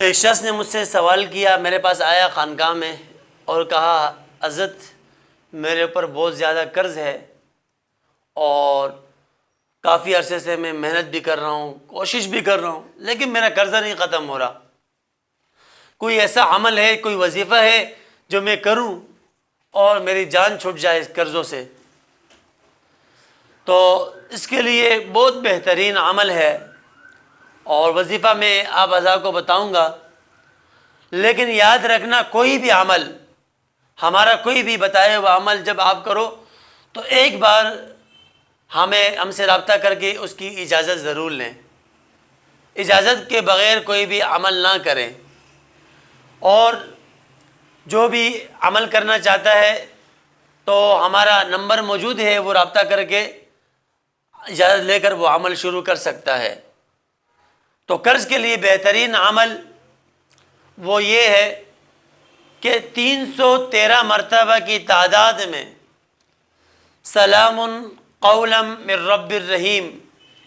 ایک شخص نے مجھ سے سوال کیا، میرے پاس آیا خانقاہ میں اور کہا حضرت میرے اوپر بہت زیادہ قرض ہے اور کافی عرصے سے میں محنت بھی کر رہا ہوں، کوشش بھی کر رہا ہوں، لیکن میرا قرضہ نہیں ختم ہو رہا۔ کوئی ایسا عمل ہے، کوئی وظیفہ ہے جو میں کروں اور میری جان چھوٹ جائے اس قرضوں سے؟ تو اس کے لیے بہت بہترین عمل ہے اور وظیفہ میں آپ حضرات کو بتاؤں گا، لیکن یاد رکھنا کوئی بھی عمل، ہمارا کوئی بھی بتائے ہوا عمل جب آپ کرو تو ایک بار ہم سے رابطہ کر کے اس کی اجازت ضرور لیں۔ اجازت کے بغیر کوئی بھی عمل نہ کریں، اور جو بھی عمل کرنا چاہتا ہے تو ہمارا نمبر موجود ہے، وہ رابطہ کر کے اجازت لے کر وہ عمل شروع کر سکتا ہے۔ تو قرض کے لیے بہترین عمل وہ یہ ہے کہ 313 مرتبہ کی تعداد میں سلام قولا من رب الرحیم،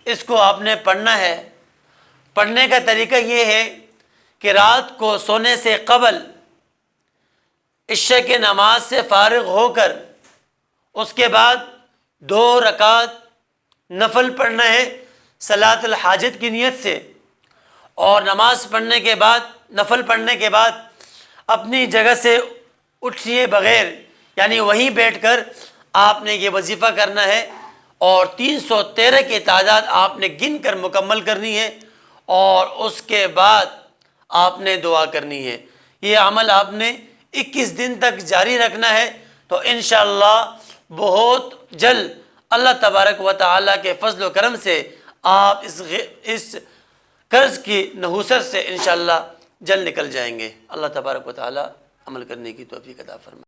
اس کو آپ نے پڑھنا ہے۔ پڑھنے کا طریقہ یہ ہے کہ رات کو سونے سے قبل عشاء کی نماز سے فارغ ہو کر اس کے بعد 2 رکعت نفل پڑھنا ہے صلاۃ الحاجت کی نیت سے، اور نماز پڑھنے کے بعد، نفل پڑھنے کے بعد اپنی جگہ سے اٹھے بغیر، یعنی وہیں بیٹھ کر آپ نے یہ وظیفہ کرنا ہے، اور 313 کی تعداد آپ نے گن کر مکمل کرنی ہے، اور اس کے بعد آپ نے دعا کرنی ہے۔ یہ عمل آپ نے 21 دن تک جاری رکھنا ہے، تو انشاءاللہ بہت جلد اللہ تبارک و تعالیٰ کے فضل و کرم سے آپ اس قرض کی نحوست سے انشاءاللہ جلد نکل جائیں گے۔ اللہ تبارک و تعالیٰ عمل کرنے کی توفیق عطا فرمائے۔